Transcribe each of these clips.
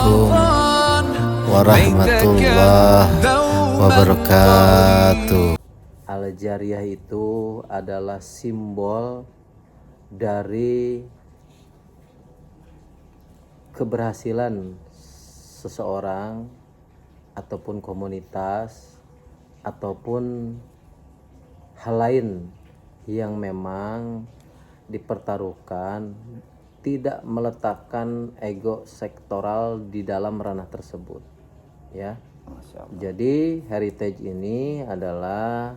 Assalamualaikum warahmatullahi wabarakatuh. Al-Jariyah itu adalah simbol dari keberhasilan seseorang ataupun komunitas ataupun hal lain yang memang dipertaruhkan, tidak meletakkan ego sektoral di dalam ranah tersebut, ya. Jadi heritage ini adalah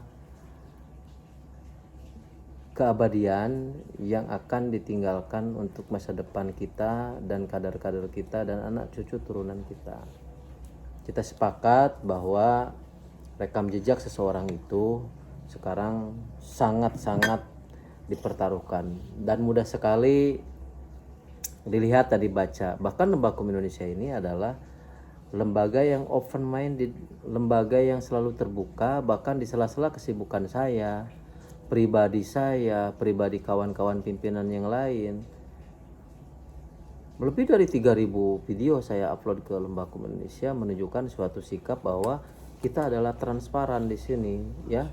keabadian yang akan ditinggalkan untuk masa depan kita dan kader-kader kita dan anak cucu turunan kita. Kita sepakat bahwa rekam jejak seseorang itu sekarang sangat-sangat dipertaruhkan dan mudah sekali dilihat dan dibaca. Bahkan Lembaga Indonesia ini adalah lembaga yang open minded, lembaga yang selalu terbuka, bahkan di sela-sela kesibukan saya, pribadi kawan-kawan pimpinan yang lain. Lebih dari 3.000 video saya upload ke Lembaga Indonesia menunjukkan suatu sikap bahwa kita adalah transparan di sini, ya.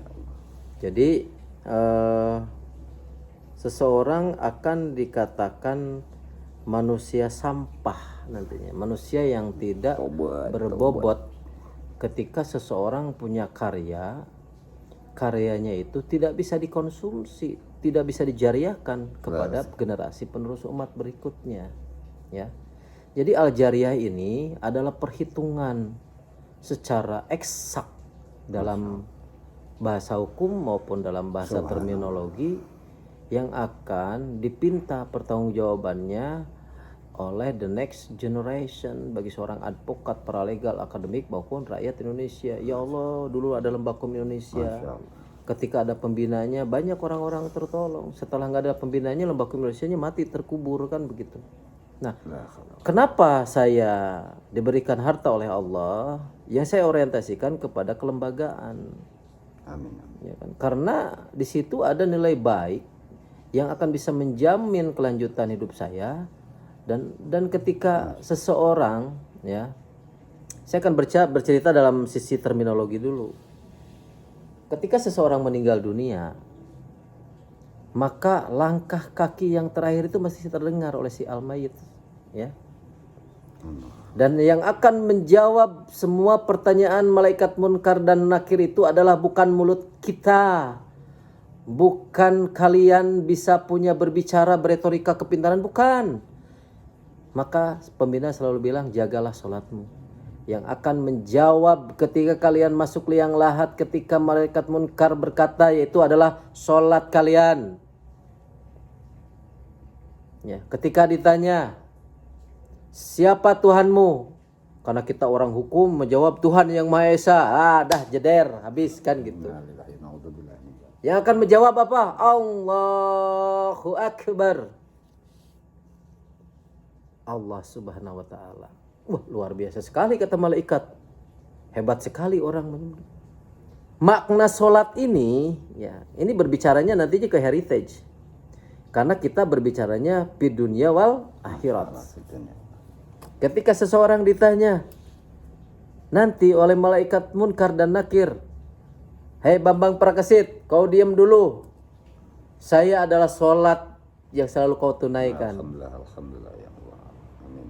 Jadi seseorang akan dikatakan manusia sampah nantinya, manusia yang tidak berbobot ketika seseorang punya karyanya itu tidak bisa dikonsumsi, tidak bisa dijariahkan kepada generasi penerus umat berikutnya, ya. Jadi Al-Jariyah ini adalah perhitungan secara eksak dalam bahasa hukum maupun dalam bahasa terminologi yang akan dipinta pertanggungjawabannya oleh the next generation bagi seorang advokat, paralegal, akademik maupun rakyat Indonesia. Ya Allah, dulu ada Lembaga Indonesia. Ketika ada pembinanya banyak orang-orang tertolong. Setelah nggak ada pembinanya, Lembaga Indonesia-nya mati terkubur, kan begitu. Nah, kenapa saya diberikan harta oleh Allah yang saya orientasikan kepada kelembagaan? Amin. Ya kan? Karena di situ ada nilai baik yang akan bisa menjamin kelanjutan hidup saya. Dan ketika seseorang, ya, saya akan bercerita dalam sisi terminologi dulu. Ketika seseorang meninggal dunia, maka langkah kaki yang terakhir itu masih terdengar oleh si al-mayit, ya. Dan yang akan menjawab semua pertanyaan malaikat munkar dan nakir itu adalah bukan mulut kita, bukan kalian bisa punya berbicara beretorika kepintaran, bukan. Maka pembina selalu bilang, jagalah sholatmu. Yang akan menjawab ketika kalian masuk liang lahat, ketika malaikat munkar berkata, yaitu adalah sholat kalian. Ya, ketika ditanya, siapa Tuhanmu? Karena kita orang hukum menjawab Tuhan yang Maha Esa. Dah jeder, habis kan gitu. Yang akan menjawab apa? Allahu Akbar. Allah Subhanahu wa taala. Wah, luar biasa sekali kata malaikat. Hebat sekali orang. Makna sholat ini, ya, ini berbicaranya nantinya ke heritage. Karena kita berbicaranya di dunia wal akhirat. Ketika seseorang ditanya nanti oleh malaikat munkar dan nakir, "Hei Bambang Prakesit, kau diam dulu. Saya adalah sholat yang selalu kau tunaikan." Alhamdulillah ya Allah. Amin.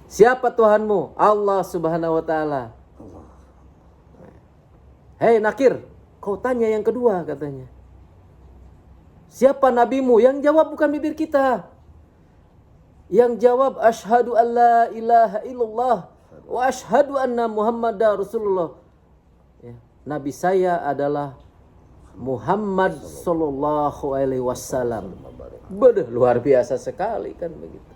Siapa Tuhanmu? Allah Subhanahu wa taala. Hei nakir, kau tanya yang kedua, katanya. Siapa nabimu? Yang jawab bukan bibir kita. Yang jawab asyhadu alla ilaha illallah wa asyhadu anna muhammadar rasulullah. Ya, nabi saya adalah Muhammad sallallahu alaihi wasallam. Bener, luar biasa sekali kan begitu.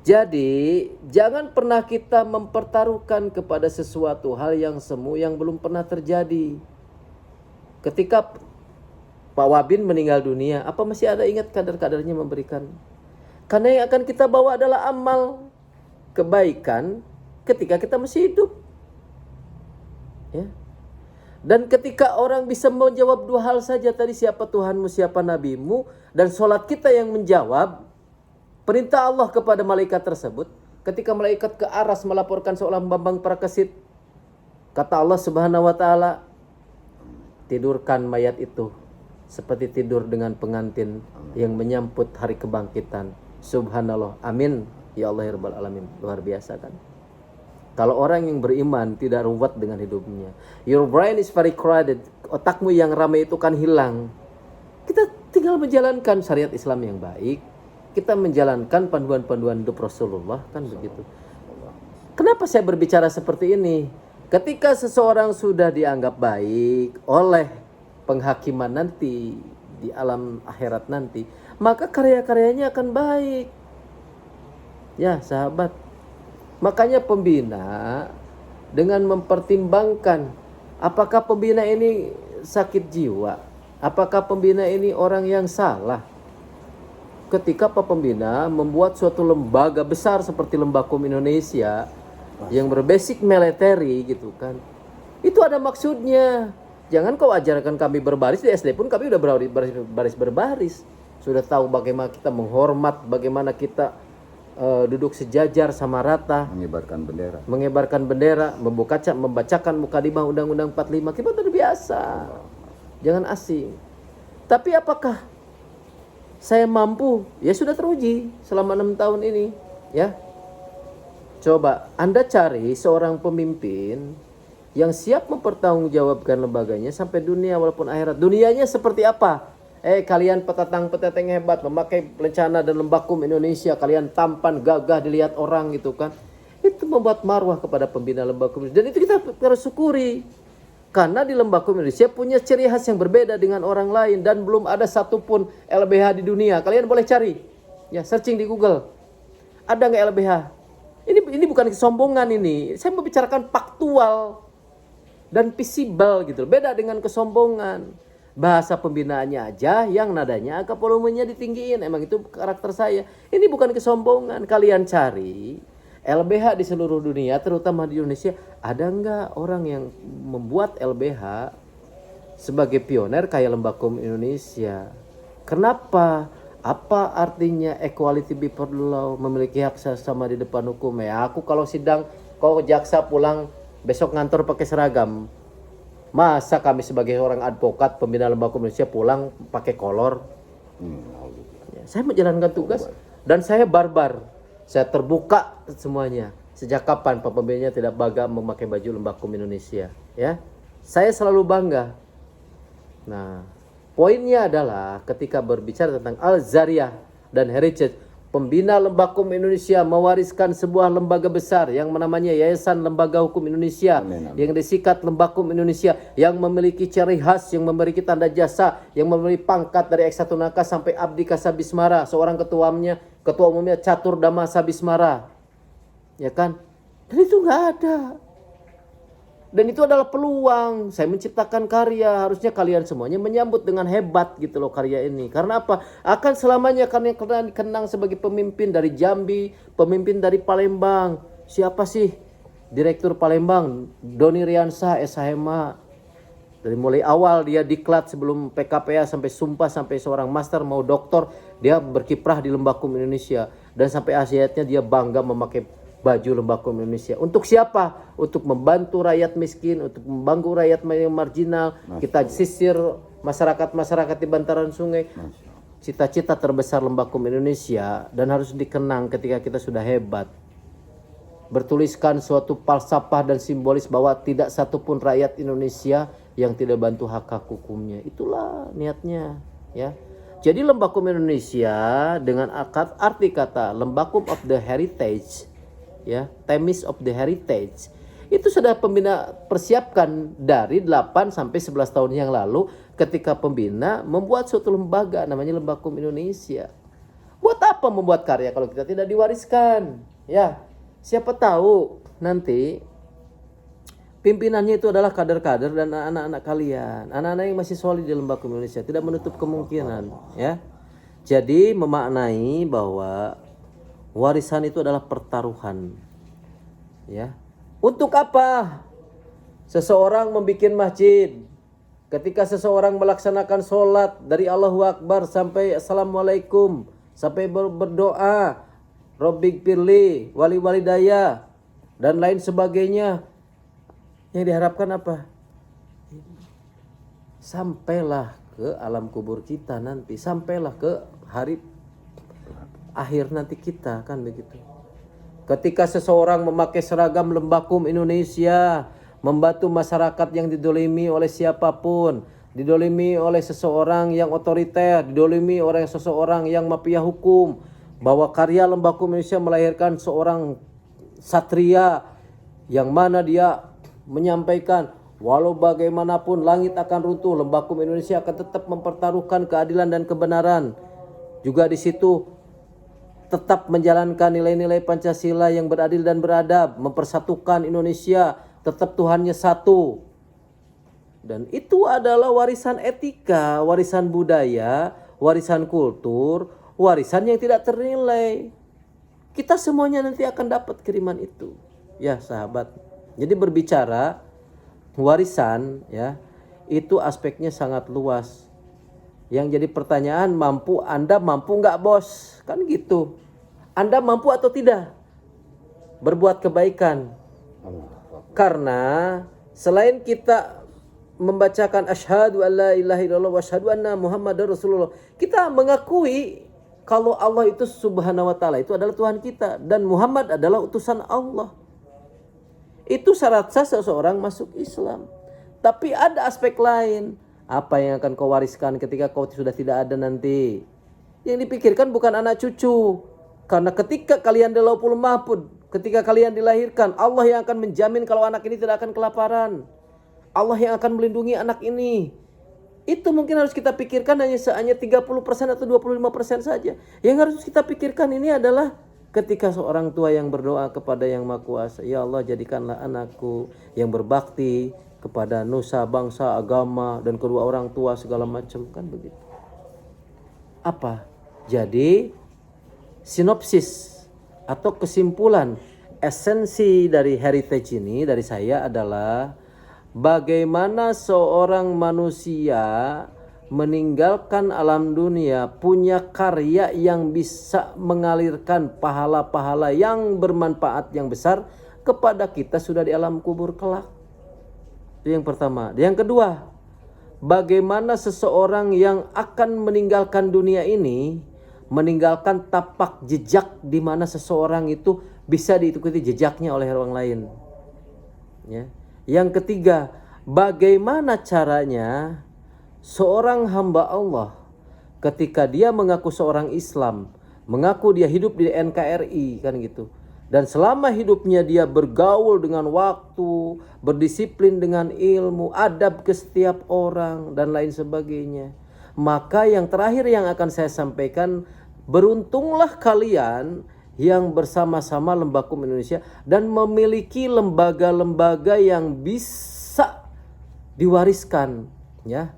Jadi jangan pernah kita mempertaruhkan kepada sesuatu hal yang semu yang belum pernah terjadi. Ketika Pak Wabin meninggal dunia, apa masih ada ingat kader-kadernya memberikan? Karena yang akan kita bawa adalah amal kebaikan ketika kita masih hidup. Ya. Dan ketika orang bisa menjawab dua hal saja tadi, siapa Tuhanmu, siapa nabimu, dan sholat kita yang menjawab perintah Allah kepada malaikat tersebut, ketika malaikat ke aras melaporkan seorang Bambang Prakasit, kata Allah Subhanahu wa taala, tidurkan mayat itu seperti tidur dengan pengantin yang menyambut hari kebangkitan. Subhanallah. Amin. Ya Allah ya Rabbal Alamin. Luar biasa kan? Kalau orang yang beriman tidak ruwet dengan hidupnya. Your brain is very crowded. Otakmu yang ramai itu kan hilang. Kita tinggal menjalankan syariat Islam yang baik. Kita menjalankan panduan-panduan hidup Rasulullah, kan begitu. Kenapa saya berbicara seperti ini? Ketika seseorang sudah dianggap baik oleh penghakiman nanti di alam akhirat nanti, maka karya-karyanya akan baik. Ya, sahabat. Makanya pembina dengan mempertimbangkan apakah pembina ini sakit jiwa, apakah pembina ini orang yang salah. Ketika Pak Pembina membuat suatu lembaga besar seperti Lembakum Indonesia yang berbasic military gitu kan, itu ada maksudnya. Jangan kau ajarkan kami berbaris, di SD pun kami udah berbaris, sudah tahu bagaimana kita menghormat, bagaimana kita duduk sejajar sama rata, mengibarkan bendera, membacakan mukadimah Undang-Undang 45. Kita sudah biasa, jangan asing. Tapi apakah saya mampu? Ya sudah teruji selama 6 tahun ini, ya. Coba Anda cari seorang pemimpin yang siap mempertanggungjawabkan lembaganya sampai dunia walaupun akhirat. Dunianya seperti apa? Kalian petatang-petatang hebat, memakai lencana dan Lembakum Indonesia, kalian tampan, gagah dilihat orang gitu kan. Itu membuat marwah kepada pembina Lembakum Indonesia. Dan itu kita harus syukuri. Karena di Lembakum Indonesia punya ciri khas yang berbeda dengan orang lain. Dan belum ada satupun LBH di dunia. Kalian boleh cari. Ya, searching di Google. Ada nggak LBH? Ini bukan kesombongan ini. Saya membicarakan faktual dan visible gitu. Beda dengan kesombongan. Bahasa pembinaannya aja yang nadanya agak volumenya ditinggiin. Emang itu karakter saya. Ini bukan kesombongan. Kalian cari LBH di seluruh dunia, terutama di Indonesia. Ada nggak orang yang membuat LBH sebagai pioner kayak Lembakum Indonesia? Kenapa? Apa artinya equality before the law, memiliki hak sama di depan hukum? Ya, aku kalau sidang, kau jaksa pulang besok ngantor pakai seragam. Masa kami sebagai orang advokat pembina Lembakum Indonesia pulang pakai kolor? Ya, saya menjalankan tugas dan saya barbar. Saya terbuka semuanya. Sejak kapan Pak Pembinanya tidak bangga memakai baju Lembakum Indonesia? Ya, saya selalu bangga. Nah, poinnya adalah ketika berbicara tentang Al-Zariyah dan Heritage, pembina Lembakum Indonesia mewariskan sebuah lembaga besar yang namanya Yayasan Lembaga Hukum Indonesia, yang disikat Lembakum Indonesia, yang memiliki ciri khas, yang memiliki tanda jasa, yang memiliki pangkat dari Eksatunaka sampai Abdi Kasabismara, seorang ketua umumnya Catur Dama Sabismara, ya kan? Dan itu nggak ada. Dan itu adalah peluang. Saya menciptakan karya. Harusnya kalian semuanya menyambut dengan hebat gitu loh karya ini. Karena apa? Akan selamanya kalian dikenang sebagai pemimpin dari Jambi, pemimpin dari Palembang. Siapa sih Direktur Palembang? Doni Riansah, SHMA. Dari mulai awal dia diklat sebelum PKPA sampai sumpah, sampai seorang master mau doktor, dia berkiprah di Lembakum Indonesia. Dan sampai akhirnya dia bangga memakai baju Lembakum Indonesia. Untuk siapa? Untuk membantu rakyat miskin, untuk membantu rakyat marginal. Kita sisir masyarakat-masyarakat di bantaran sungai. Cita-cita terbesar Lembakum Indonesia dan harus dikenang ketika kita sudah hebat. Bertuliskan suatu falsafah dan simbolis bahwa tidak satupun rakyat Indonesia yang tidak bantu hak-hak hukumnya. Itulah niatnya, ya. Jadi Lembakum Indonesia dengan arti kata Lembakum of the Heritage, ya, Themis of the Heritage, itu sudah pembina persiapkan dari 8 sampai 11 tahun yang lalu ketika pembina membuat suatu lembaga namanya Lembakum Indonesia. Buat apa membuat karya kalau kita tidak diwariskan? Ya, siapa tahu nanti pimpinannya itu adalah kader-kader dan anak-anak kalian, anak-anak yang masih solid di Lembakum Indonesia, tidak menutup kemungkinan, ya. Jadi memaknai bahwa warisan itu adalah pertaruhan, ya. Untuk apa? Seseorang membuat masjid. Ketika seseorang melaksanakan sholat dari Allahu Akbar sampai Assalamualaikum, sampai berdoa, Robbik Pirli, wali walidaya, dan lain sebagainya. Yang diharapkan apa? Sampailah ke alam kubur kita nanti, sampailah ke hari akhir nanti kita, kan begitu. Ketika seseorang memakai seragam Lembakum Indonesia, membantu masyarakat yang didolimi oleh siapapun, didolimi oleh seseorang yang otoriter, didolimi oleh seseorang yang mafia hukum, bahwa karya Lembakum Indonesia melahirkan seorang satria yang mana dia menyampaikan walau bagaimanapun langit akan runtuh, Lembakum Indonesia akan tetap mempertaruhkan keadilan dan kebenaran. Juga di situ tetap menjalankan nilai-nilai Pancasila yang beradil dan beradab, mempersatukan Indonesia, tetap Tuhannya satu. Dan itu adalah warisan etika, warisan budaya, warisan kultur, warisan yang tidak ternilai. Kita semuanya nanti akan dapat kiriman itu. Ya, sahabat. Jadi berbicara warisan, ya, itu aspeknya sangat luas. Yang jadi pertanyaan, Anda mampu nggak, bos? Kan gitu. Anda mampu atau tidak berbuat kebaikan? Karena selain kita membacakan asyhadu alla ilaha illallah wa asyhadu anna muhammadar rasulullah, kita mengakui kalau Allah itu subhanahu wa ta'ala itu adalah Tuhan kita dan Muhammad adalah utusan Allah. Itu syarat sah seseorang masuk Islam. Tapi ada aspek lain. Apa yang akan kau wariskan ketika kau sudah tidak ada nanti? Yang dipikirkan bukan anak cucu. Karena ketika kalian di Lauhul Mahfuz, ketika kalian dilahirkan, Allah yang akan menjamin kalau anak ini tidak akan kelaparan. Allah yang akan melindungi anak ini. Itu mungkin harus kita pikirkan hanya 30% atau 25% saja. Yang harus kita pikirkan ini adalah ketika seorang tua yang berdoa kepada Yang Maha Kuasa, ya Allah jadikanlah anakku yang berbakti kepada nusa, bangsa, agama, dan kedua orang tua segala macam, kan begitu. Apa? Jadi sinopsis atau kesimpulan esensi dari heritage ini dari saya adalah bagaimana seorang manusia meninggalkan alam dunia punya karya yang bisa mengalirkan pahala-pahala yang bermanfaat yang besar kepada kita sudah di alam kubur kelak. Itu yang pertama. Yang kedua, bagaimana seseorang yang akan meninggalkan dunia ini meninggalkan tapak jejak di mana seseorang itu bisa diikuti jejaknya oleh orang lain. Ya. Yang ketiga, bagaimana caranya seorang hamba Allah ketika dia mengaku seorang Islam, mengaku dia hidup di NKRI, kan gitu. Dan selama hidupnya dia bergaul dengan waktu, berdisiplin dengan ilmu, adab ke setiap orang dan lain sebagainya. Maka yang terakhir yang akan saya sampaikan, beruntunglah kalian yang bersama-sama Lembakum Indonesia dan memiliki lembaga-lembaga yang bisa diwariskan, ya.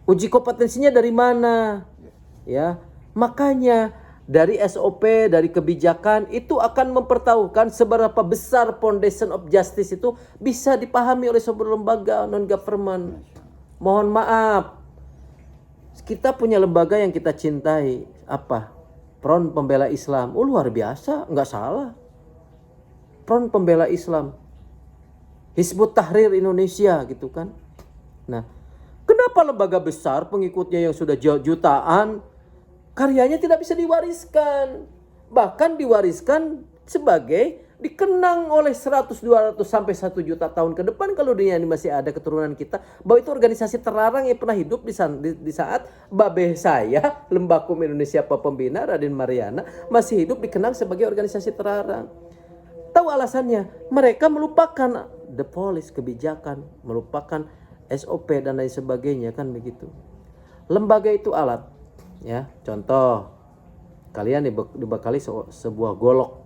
Uji kompetensinya dari mana? Ya. Makanya dari SOP, dari kebijakan itu akan mempertahukan seberapa besar foundation of justice itu bisa dipahami oleh sebuah lembaga non government. Mohon maaf, kita punya lembaga yang kita cintai, apa? Front Pembela Islam. Oh, luar biasa, nggak salah. Front Pembela Islam, Hizbut Tahrir Indonesia, gitu kan. Nah, kenapa lembaga besar pengikutnya yang sudah jutaan karyanya tidak bisa diwariskan? Bahkan diwariskan sebagai dikenang oleh 100, 200 sampai 1 juta tahun ke depan kalau dunia ini masih ada keturunan kita, bahwa itu organisasi terlarang yang pernah hidup di saat babeh saya, Lembakum Indonesia Pembina Raden Mariana masih hidup, dikenang sebagai organisasi terlarang. Tahu alasannya? Mereka melupakan the policy, kebijakan, melupakan SOP dan lain sebagainya, kan begitu. Lembaga itu alat, ya. Contoh, kalian dibekali sebuah golok.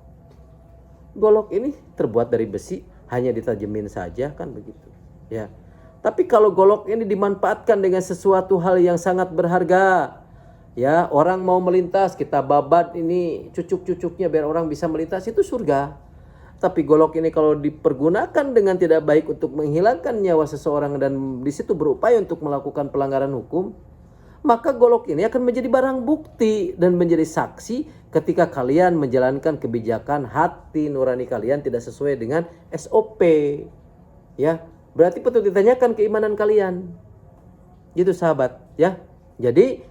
Golok ini terbuat dari besi, hanya ditajemin saja, kan begitu, ya. Tapi kalau golok ini dimanfaatkan dengan sesuatu hal yang sangat berharga, ya, orang mau melintas, kita babat ini cucuk-cucuknya biar orang bisa melintas, itu surga. Tapi golok ini kalau dipergunakan dengan tidak baik untuk menghilangkan nyawa seseorang dan di situ berupaya untuk melakukan pelanggaran hukum, maka golok ini akan menjadi barang bukti dan menjadi saksi ketika kalian menjalankan kebijakan hati nurani kalian tidak sesuai dengan SOP. Ya, berarti patut ditanyakan keimanan kalian. Gitu sahabat, ya. Jadi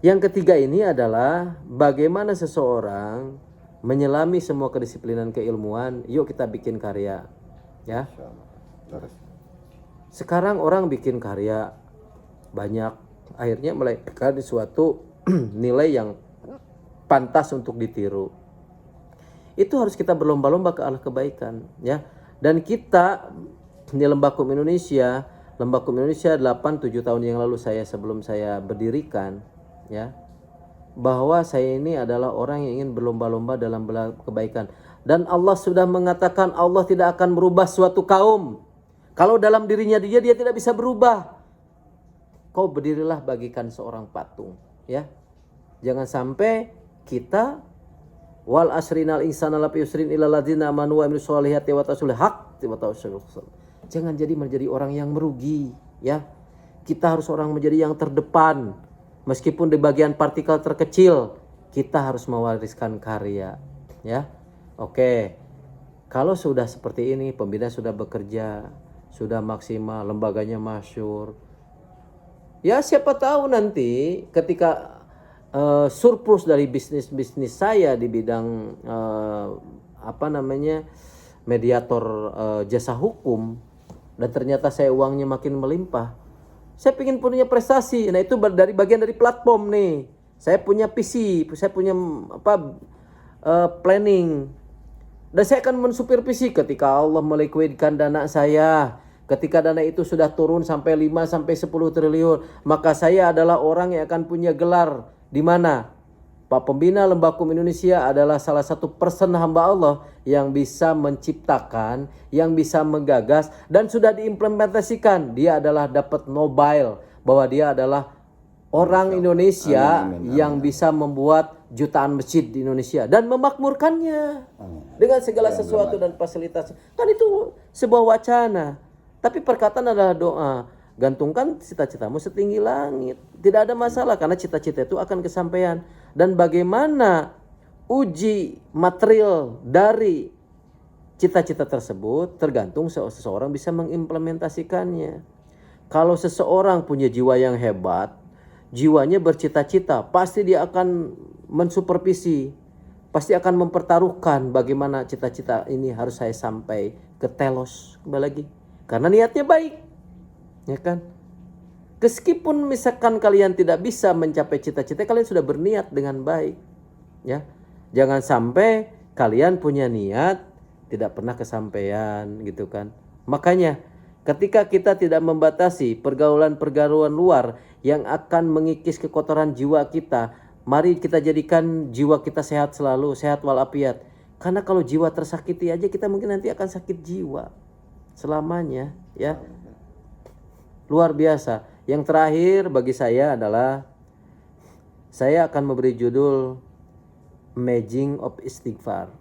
yang ketiga ini adalah bagaimana seseorang menyelami semua kedisiplinan keilmuan. Yuk kita bikin karya, ya. Terus. Sekarang orang bikin karya banyak, akhirnya melahirkan suatu nilai yang pantas untuk ditiru. Itu harus kita berlomba-lomba ke arah kebaikan, ya. Dan kita di Lembakum Indonesia 8-7 tahun yang lalu sebelum saya berdirikan, ya, bahwa saya ini adalah orang yang ingin berlomba-lomba dalam kebaikan. Dan Allah sudah mengatakan Allah tidak akan merubah suatu kaum kalau dalam dirinya dia tidak bisa berubah. Kau berdirilah bagikan seorang patung, ya. Jangan sampai kita wal asrinal insana lafi yusrin illa ladzina amanu wa amilus solihati wa tawassul haq wa tawassul. Jangan menjadi orang yang merugi, ya. Kita harus orang menjadi yang terdepan. Meskipun di bagian partikel terkecil, kita harus mewariskan karya, ya. Oke. Kalau sudah seperti ini, pembina sudah bekerja, sudah maksimal, lembaganya masyhur. Ya, siapa tahu nanti ketika surplus dari bisnis saya di bidang mediator jasa hukum, dan ternyata saya uangnya makin melimpah, saya ingin punya prestasi. Nah, itu dari bagian dari platform nih. Saya punya visi, saya punya planning, dan saya akan mensupervisi ketika Allah melikuidkan dana saya. Ketika dana itu sudah turun sampai 5-10 triliun, maka saya adalah orang yang akan punya gelar di mana Pak Pembina Lembakum Indonesia adalah salah satu person hamba Allah yang bisa menciptakan, yang bisa menggagas, dan sudah diimplementasikan. Dia adalah dapat Nobel, bahwa dia adalah orang Indonesia yang bisa membuat jutaan masjid di Indonesia dan memakmurkannya dengan segala sesuatu dan fasilitas. Kan itu sebuah wacana. Tapi perkataan adalah doa. Gantungkan cita-citamu setinggi langit. Tidak ada masalah karena cita-cita itu akan kesampaian. Dan bagaimana uji material dari cita-cita tersebut tergantung seseorang bisa mengimplementasikannya. Kalau seseorang punya jiwa yang hebat, jiwanya bercita-cita, pasti dia akan mensupervisi, pasti akan mempertaruhkan bagaimana cita-cita ini harus saya sampai ke telos, kembali lagi. Karena niatnya baik, ya kan? Meskipun misalkan kalian tidak bisa mencapai cita-cita, kalian sudah berniat dengan baik, ya. Jangan sampai kalian punya niat tidak pernah kesampaian, gitu kan? Makanya ketika kita tidak membatasi pergaulan-pergaulan luar yang akan mengikis kekotoran jiwa kita, mari kita jadikan jiwa kita sehat selalu, sehat walafiat. Karena kalau jiwa tersakiti aja, kita mungkin nanti akan sakit jiwa selamanya, ya. Luar biasa. Yang terakhir bagi saya adalah saya akan memberi judul Magic of Istighfar,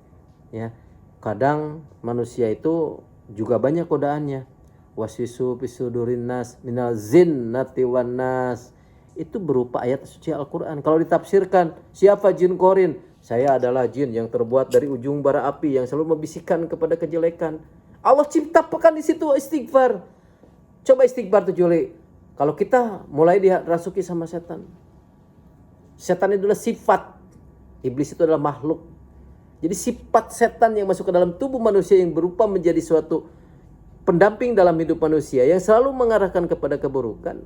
ya. Kadang manusia itu juga banyak godaannya. Waswisu fisudurin nas minal zinnati wan nas. Itu berupa ayat suci Al-Qur'an. Kalau ditafsirkan, siapa jin korin? Saya adalah jin yang terbuat dari ujung bara api yang selalu membisikkan kepada kejelekan. Allah ciptakan di situ istighfar. Coba istighfar tuh Juli. Kalau kita mulai dirasuki sama setan. Setan itu adalah sifat. Iblis itu adalah makhluk. Jadi sifat setan yang masuk ke dalam tubuh manusia yang berupa menjadi suatu pendamping dalam hidup manusia yang selalu mengarahkan kepada keburukan.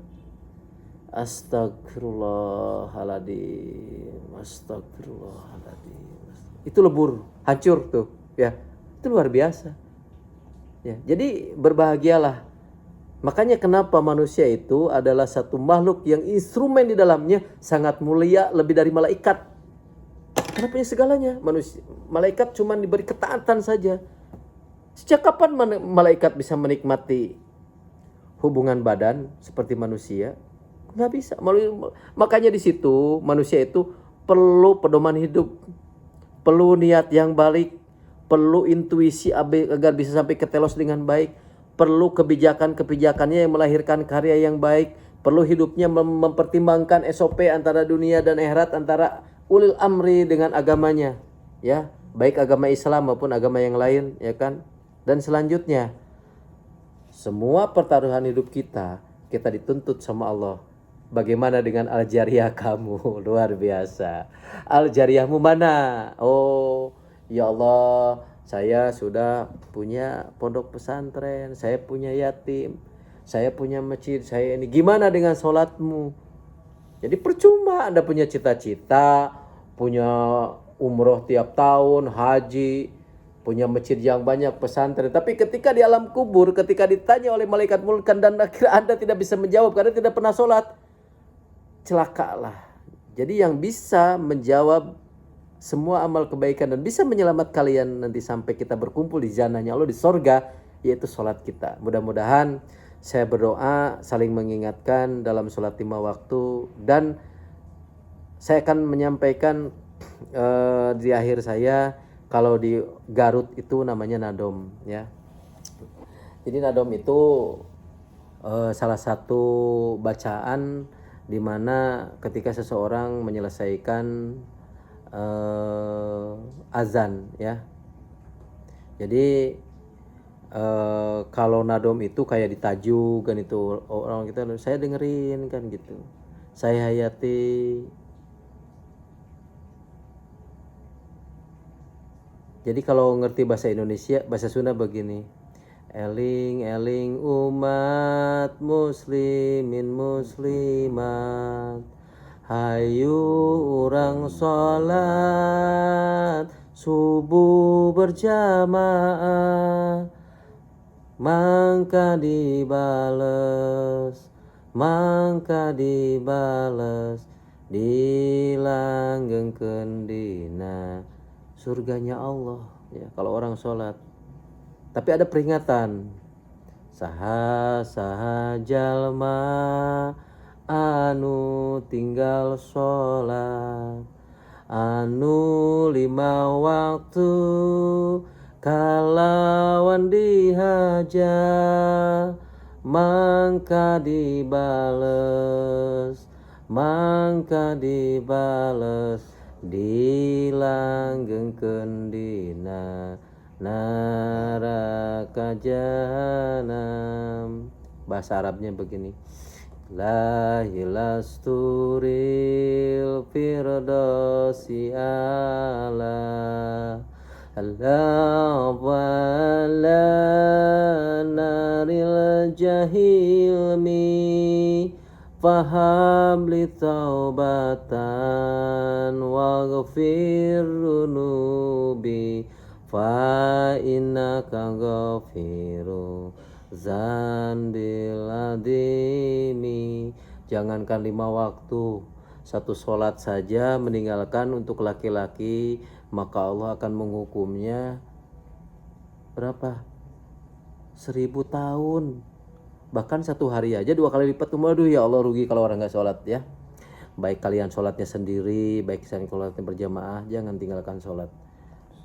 Astagfirullahaladzim. Astagfirullahaladzim. Itu lebur, hancur tuh, ya. Itu luar biasa. Ya, jadi berbahagialah. Makanya kenapa manusia itu adalah satu makhluk yang instrumen di dalamnya sangat mulia, lebih dari malaikat. Karena punya segalanya. Malaikat cuma diberi ketaatan saja. Sejak kapan malaikat bisa menikmati hubungan badan seperti manusia? Nggak bisa. Makanya di situ manusia itu perlu pedoman hidup, perlu niat yang baik, perlu intuisi agar bisa sampai ke telos dengan baik, perlu kebijakan-kebijakannya yang melahirkan karya yang baik, perlu hidupnya mempertimbangkan SOP antara dunia dan akhirat, antara ulil amri dengan agamanya, ya, baik agama Islam maupun agama yang lain, ya kan. Dan selanjutnya, semua pertaruhan hidup kita dituntut sama Allah. Bagaimana dengan al-jariyah kamu? Luar biasa. Al-jariyahmu mana? Oh, ya Allah, saya sudah punya pondok pesantren, saya punya yatim, saya punya masjid, saya ini. Gimana dengan sholatmu? Jadi percuma Anda punya cita-cita, punya umroh tiap tahun, haji, punya masjid yang banyak, pesantren. Tapi ketika di alam kubur, ketika ditanya oleh malaikat mulkan dan akhirnya Anda tidak bisa menjawab karena tidak pernah sholat, celakalah. Jadi yang bisa menjawab semua amal kebaikan dan bisa menyelamat kalian nanti sampai kita berkumpul di jannahnya Allah di sorga, yaitu sholat kita. Mudah-mudahan saya berdoa saling mengingatkan dalam sholat 5 waktu, dan saya akan menyampaikan di akhir saya, kalau di Garut itu namanya nadom, ya. Jadi nadom itu salah satu bacaan di mana ketika seseorang menyelesaikan azan, ya. Jadi kalau nadom itu kayak ditajuk kan, itu orang kita, saya dengerin kan gitu, saya hayati. Jadi kalau ngerti bahasa Indonesia, bahasa Sunda begini, eling eling umat muslimin muslimat, hayu urang sholat subuh berjamaah, mangka dibales dilanggengkeun dina surganya Allah, ya, kalau orang sholat. Tapi ada peringatan, saha jalma anu tinggal sholat, anu 5 waktu kalawan dihaja, mangka dibales dilanggengkeun dina neraka jahanam. Bahasa Arabnya begini, la hilasturil firdausi ala Allah wala naril jahilmi, faham li taubatan waghfir dunubi fa innaka ghafiru dzambil adimi. Jangankan 5 waktu, 1 sholat saja meninggalkan untuk laki-laki, maka Allah akan menghukumnya berapa? 1000 tahun. Bahkan 1 hari aja 2 kali lipat. Waduh, ya Allah, rugi kalau orang gak sholat, ya. Baik kalian sholatnya sendiri, baik kalian sholatnya berjamaah, jangan tinggalkan sholat.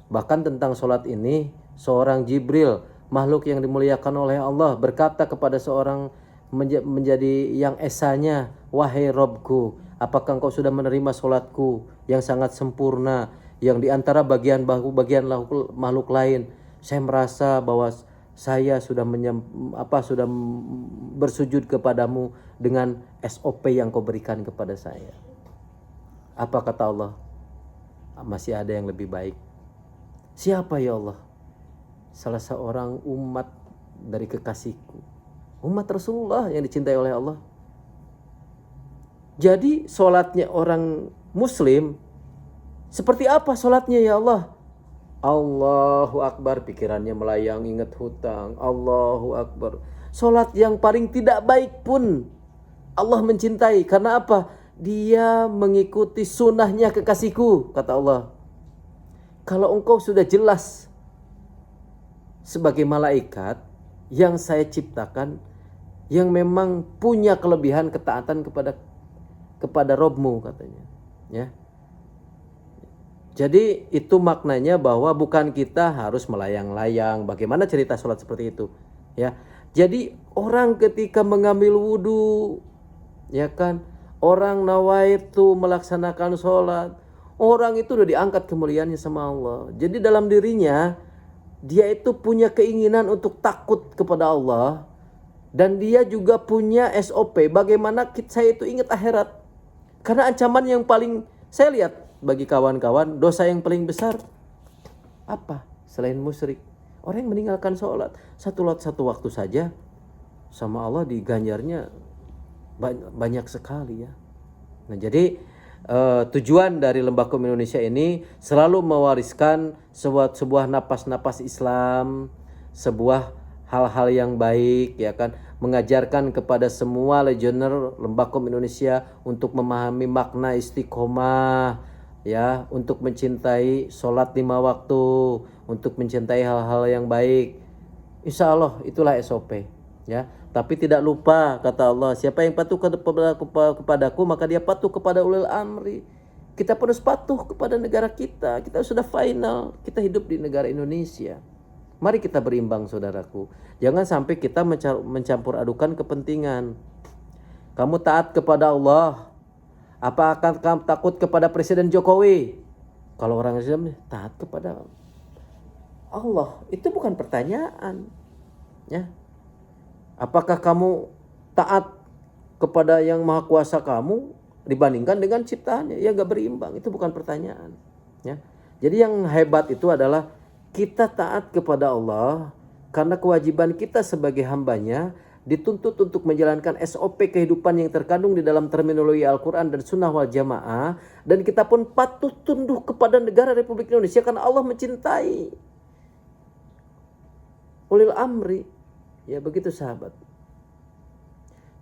Bahkan tentang sholat ini, seorang Jibril, makhluk yang dimuliakan oleh Allah, berkata kepada seorang menjadi yang esanya, wahai Robku, apakah engkau sudah menerima sholatku yang sangat sempurna, yang diantara bagian makhluk lain? Saya merasa bahwa saya sudah sudah bersujud kepadamu dengan SOP yang kau berikan kepada saya. Apa kata Allah? Masih ada yang lebih baik. Siapa ya Allah? Salah seorang umat dari kekasihku, umat Rasulullah yang dicintai oleh Allah. Jadi sholatnya orang muslim seperti apa sholatnya ya Allah? Allahu Akbar, pikirannya melayang, ingat hutang. Allahu Akbar. Sholat yang paling tidak baik pun Allah mencintai. Karena apa? Dia mengikuti sunnahnya kekasihku, kata Allah. Kalau engkau sudah jelas sebagai malaikat yang saya ciptakan, yang memang punya kelebihan ketaatan kepada Robmu, katanya, ya. Jadi itu maknanya bahwa bukan kita harus melayang-layang. Bagaimana cerita sholat seperti itu, ya. Jadi orang ketika mengambil wudhu, ya kan? Orang nawaitu melaksanakan sholat, orang itu udah diangkat kemuliaannya sama Allah. Jadi dalam dirinya dia itu punya keinginan untuk takut kepada Allah, dan dia juga punya SOP bagaimana saya itu ingat akhirat. Karena ancaman yang paling saya lihat bagi kawan-kawan, dosa yang paling besar apa selain musyrik? Orang yang meninggalkan sholat satu waktu saja sama Allah diganjarnya banyak sekali ya. Nah jadi tujuan dari Lembakom Indonesia ini selalu mewariskan sebuah napas-napas Islam, sebuah hal-hal yang baik, ya kan, mengajarkan kepada semua legioner Lembakom Indonesia untuk memahami makna istiqomah, ya, untuk mencintai sholat 5 waktu, untuk mencintai hal-hal yang baik. Insya Allah itulah SOP, ya. Tapi tidak lupa kata Allah, siapa yang patuh kepadaku maka dia patuh kepada ulil amri. Kita harus patuh kepada negara kita. Kita sudah final, kita hidup di negara Indonesia. Mari kita berimbang saudaraku. Jangan sampai kita mencampur adukan kepentingan. Kamu taat kepada Allah, apa akan kamu takut kepada Presiden Jokowi? Kalau orang Islam taat kepada Allah, itu bukan pertanyaan, ya. Apakah kamu taat kepada yang maha kuasa kamu dibandingkan dengan ciptaannya? Ya gak berimbang, itu bukan pertanyaan, ya. Jadi yang hebat itu adalah kita taat kepada Allah karena kewajiban kita sebagai hambanya dituntut untuk menjalankan SOP kehidupan yang terkandung di dalam terminologi Al-Quran dan Sunnah wal Jamaah, dan kita pun patuh tunduk kepada negara Republik Indonesia karena Allah mencintai ulil amri. Ya begitu sahabat.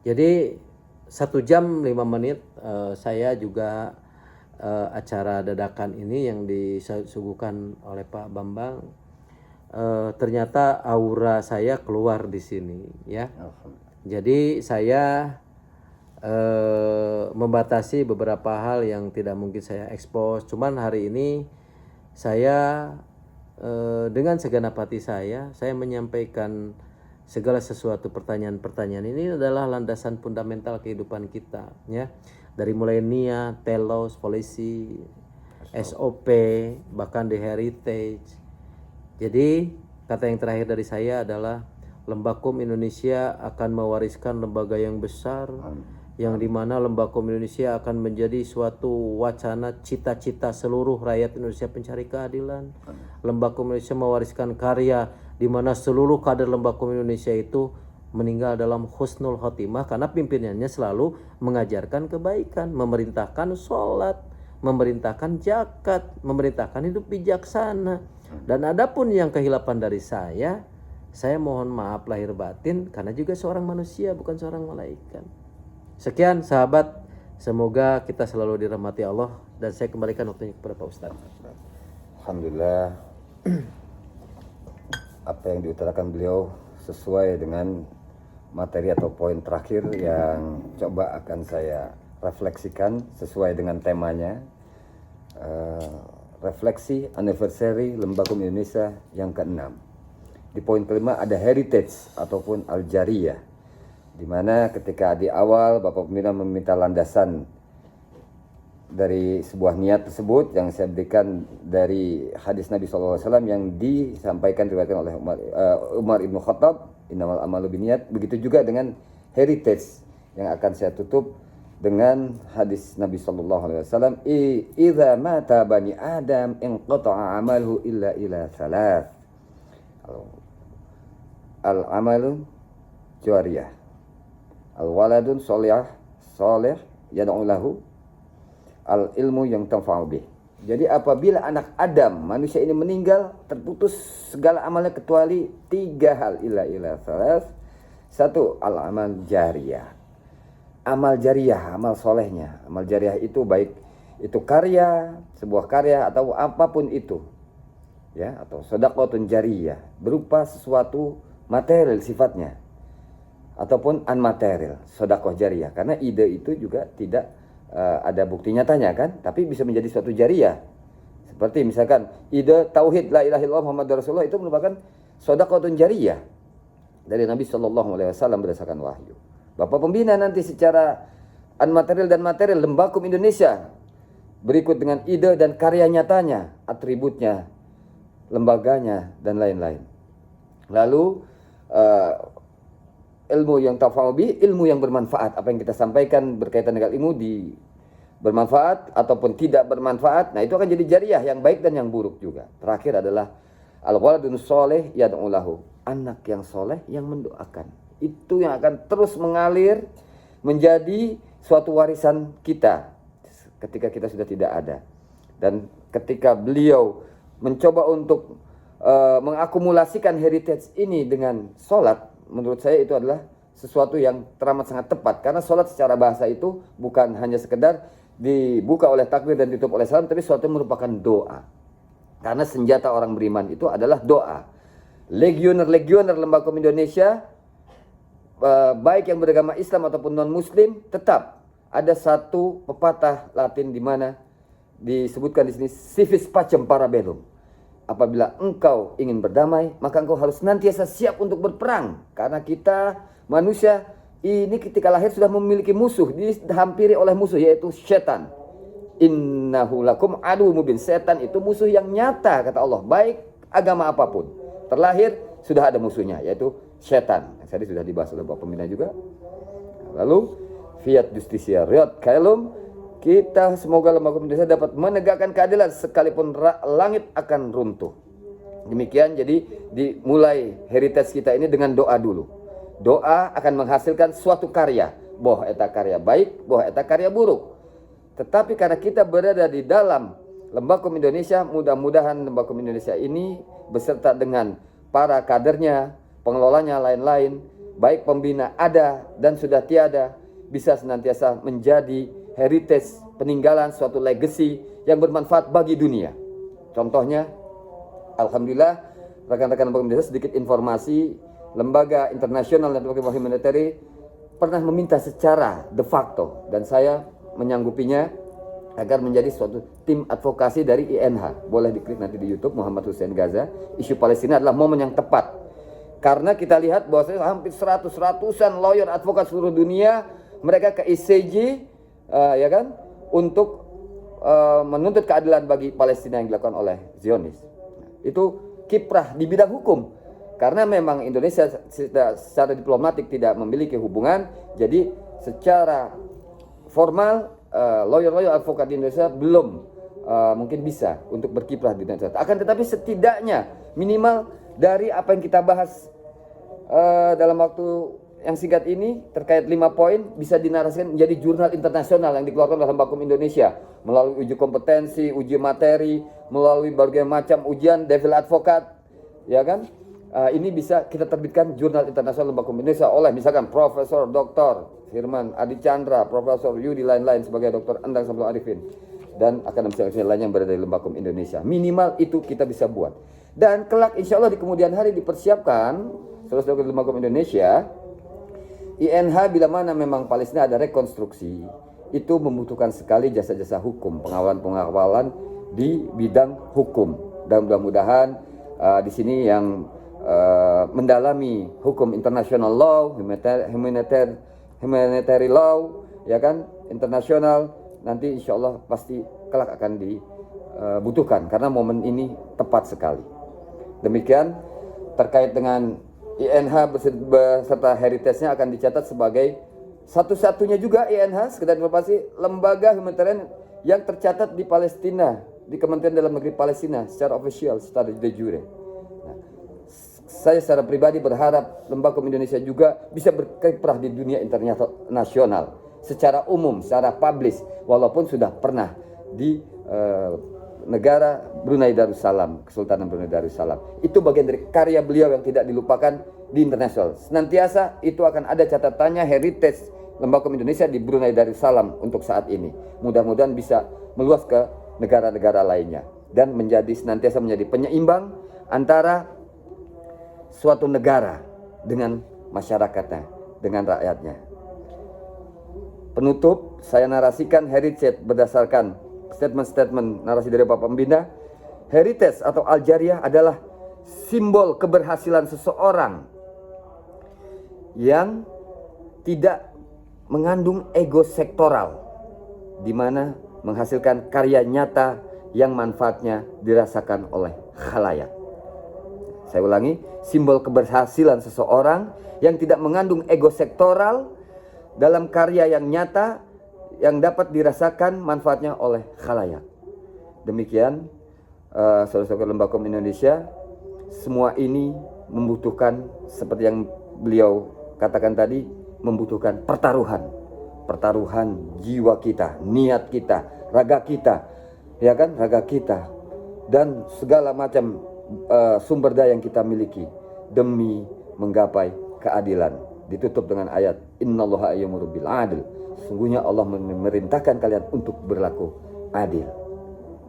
Jadi 1 jam 5 menit saya juga acara dadakan ini yang disuguhkan oleh Pak Bambang, ternyata aura saya keluar di sini, ya. Jadi saya membatasi beberapa hal yang tidak mungkin saya expose. Cuman hari ini saya dengan segenap hati saya menyampaikan segala sesuatu pertanyaan-pertanyaan ini adalah landasan fundamental kehidupan kita, ya. Dari mulai niat, telos, polisi, SOP, bahkan di heritage. Jadi kata yang terakhir dari saya adalah Lembakom Indonesia akan mewariskan lembaga yang besar, yang dimana Lembakom Indonesia akan menjadi suatu wacana cita-cita seluruh rakyat Indonesia pencari keadilan. Lembakom Indonesia mewariskan karya di mana seluruh kader Lembakom Indonesia itu meninggal dalam husnul khotimah karena pimpinannya selalu mengajarkan kebaikan, memerintahkan sholat, memerintahkan zakat, memerintahkan hidup bijaksana. Dan adapun yang kehilapan dari saya mohon maaf lahir batin karena juga seorang manusia, bukan seorang malaikat. Sekian sahabat, semoga kita selalu dirahmati Allah, dan saya kembalikan waktunya kepada Pak Ustadz. Alhamdulillah, apa yang diutarakan beliau sesuai dengan materi atau poin terakhir yang coba akan saya refleksikan sesuai dengan temanya. Refleksi anniversary Lembakom Indonesia yang ke-6. Di poin kelima ada heritage ataupun al-jariyah, di mana ketika di awal Bapak Pembina meminta landasan dari sebuah niat tersebut yang saya berikan dari hadis Nabi SAW yang disampaikan diriwayatkan oleh Umar Ibn Khattab, innamal amalu binniyat. Begitu juga dengan heritage yang akan saya tutup dengan hadis Nabi SAW, idza mata bani Adam inqata'a amaluhu illa ila thalath. Al-amalu jariyah, al-waladun soleh yad'u lahu, al-ilmu yang tanfa'u bih. Jadi apabila anak Adam, manusia ini meninggal, terputus segala amalnya kecuali 3 hal, illa salas. 1, al-amal jariyah. Amal jariyah, amal solehnya. Amal jariyah itu baik itu karya, sebuah karya atau apapun itu, ya, atau sedekahun jariyah, berupa sesuatu material sifatnya ataupun unmaterial, sedekah jariyah. Karena ide itu juga tidak ada bukti nyatanya kan, tapi bisa menjadi suatu jariyah. Seperti misalkan ide tauhid la ilaha illallah Muhammadur Rasulullah itu merupakan sedekahun jariyah dari Nabi SAW berdasarkan wahyu. Bapak Pembina nanti secara Unmaterial dan material Lembakum Indonesia berikut dengan ide dan karya nyatanya, atributnya, lembaganya, dan lain-lain. Lalu ilmu yang tafawubi, ilmu yang bermanfaat. Apa yang kita sampaikan berkaitan dengan ilmu bermanfaat ataupun tidak bermanfaat. Nah, itu akan jadi jariyah yang baik dan yang buruk juga. Terakhir adalah al-waladun sholeh yad'u lahu. Anak yang soleh yang mendoakan. Itu yang akan terus mengalir menjadi suatu warisan kita ketika kita sudah tidak ada. Dan ketika beliau mencoba untuk mengakumulasikan heritage ini dengan sholat, menurut saya itu adalah sesuatu yang teramat sangat tepat. Karena sholat secara bahasa itu bukan hanya sekedar dibuka oleh takbir dan ditutup oleh salam, tapi sesuatu yang merupakan doa. Karena senjata orang beriman itu adalah doa. Legioner Lembakum Indonesia, baik yang beragama Islam ataupun non-Muslim, tetap ada satu pepatah Latin di mana disebutkan di sini civis pacem para bellum. Apabila engkau ingin berdamai, maka engkau harus senantiasa siap untuk berperang. Karena kita manusia ini ketika lahir sudah memiliki musuh, dihampiri oleh musuh yaitu setan. Innahu lakum adu mubin. Setan itu musuh yang nyata kata Allah. Baik agama apapun, terlahir sudah ada musuhnya yaitu setan. Tadi sudah dibahas oleh Bapak Pembina juga. Lalu fiat justisia riot kailum. Kita semoga Lembaga Indonesia dapat menegakkan keadilan sekalipun langit akan runtuh. Demikian, jadi dimulai heritage kita ini dengan doa dulu. Doa akan menghasilkan suatu karya. Boh eta karya baik, boh eta karya buruk. Tetapi karena kita berada di dalam Lembaga Indonesia, mudah-mudahan Lembaga Indonesia ini beserta dengan para kadernya, pengelolanya lain-lain, baik pembina ada dan sudah tiada, bisa senantiasa menjadi heritage, peninggalan suatu legacy yang bermanfaat bagi dunia. Contohnya, alhamdulillah rekan-rekan Lembaga Indonesia, sedikit informasi, lembaga internasional dan lembaga humanitarian pernah meminta secara de facto dan saya menyanggupinya agar menjadi suatu tim advokasi dari INH. Boleh diklik nanti di YouTube Muhammad Hussein Gaza. Isu Palestina adalah momen yang tepat. Karena kita lihat bahwasanya hampir ratusan lawyer advokat seluruh dunia mereka ke ICJ ya kan, untuk menuntut keadilan bagi Palestina yang dilakukan oleh Zionis. Itu kiprah di bidang hukum. Karena memang Indonesia secara diplomatik tidak memiliki hubungan, jadi secara formal lawyer advokat di Indonesia belum mungkin bisa untuk berkiprah di Indonesia. Akan tetapi setidaknya minimal dari apa yang kita bahas dalam waktu yang singkat ini terkait 5 poin bisa dinarasikan menjadi jurnal internasional yang dikeluarkan oleh Lembaga Indonesia melalui uji kompetensi, uji materi, melalui berbagai macam ujian devil advokat, ya kan? Ini bisa kita terbitkan jurnal internasional Lembaga Indonesia oleh misalkan Profesor Dr. Firman Adi Chandra, Profesor Yudi lain-lain sebagai Dr. Endang Samsul Arifin dan akademisi lainnya yang berada di Lembaga Indonesia. Minimal itu kita bisa buat. Dan kelak insya Allah di kemudian hari dipersiapkan saudara-saudara Lembaga Indonesia INH bila mana memang Palestina ada rekonstruksi, itu membutuhkan sekali jasa-jasa hukum, pengawalan di bidang hukum. Dan mudah-mudahan di sini yang mendalami hukum international law, humanitarian law, ya kan, internasional, nanti insya Allah pasti kelak akan dibutuhkan karena momen ini tepat sekali. Demikian terkait dengan INH beserta heritage-nya akan dicatat sebagai satu-satunya juga INH, sekedar informasi, lembaga humanitarian yang tercatat di Palestina, di Kementerian Dalam Negeri Palestina secara official, secara de jure. Nah, saya secara pribadi berharap Lembaga Indonesia juga bisa berkiprah di dunia internasional secara umum, secara publish, walaupun sudah pernah di negara Brunei Darussalam, Kesultanan Brunei Darussalam. Itu bagian dari karya beliau yang tidak dilupakan di internasional. Senantiasa itu akan ada catatannya heritage Lembaga Indonesia di Brunei Darussalam untuk saat ini. Mudah-mudahan bisa meluas ke negara-negara lainnya dan senantiasa menjadi penyeimbang antara suatu negara dengan masyarakatnya, dengan rakyatnya. Penutup, saya narasikan heritage berdasarkan statement-statement narasi dari Bapak Pembina. Heritage atau Al-Jariyah adalah simbol keberhasilan seseorang yang tidak mengandung ego sektoral, di mana menghasilkan karya nyata yang manfaatnya dirasakan oleh khalayak. Saya ulangi, simbol keberhasilan seseorang yang tidak mengandung ego sektoral dalam karya yang nyata yang dapat dirasakan manfaatnya oleh khalayak. Demikian saudara-saudara Lembakom Indonesia, semua ini membutuhkan seperti yang beliau katakan tadi, membutuhkan pertaruhan jiwa kita, niat kita, raga kita, ya kan, raga kita, dan segala macam sumber daya yang kita miliki demi menggapai keadilan. Ditutup dengan ayat innallaha ya'muru bil 'adl. Sungguhnya Allah memerintahkan kalian untuk berlaku adil.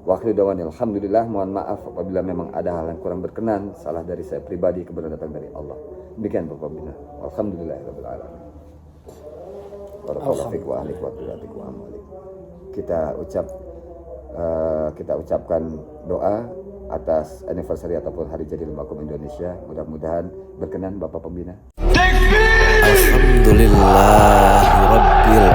Wa akhiru da'wana alhamdulillah. Mohon maaf apabila memang ada hal yang kurang berkenan, salah dari saya pribadi, kebenaran datang dari Allah. Demikian Bapak Bina. Alhamdulillahirabbil alamin. Barakallahu fiik wa ahli wa qiratikum wa amalik. Kita ucapkan doa atas anniversary ataupun hari jadi Lembakom Indonesia. Mudah-mudahan berkenan Bapak Pembina. Alhamdulillahirabbil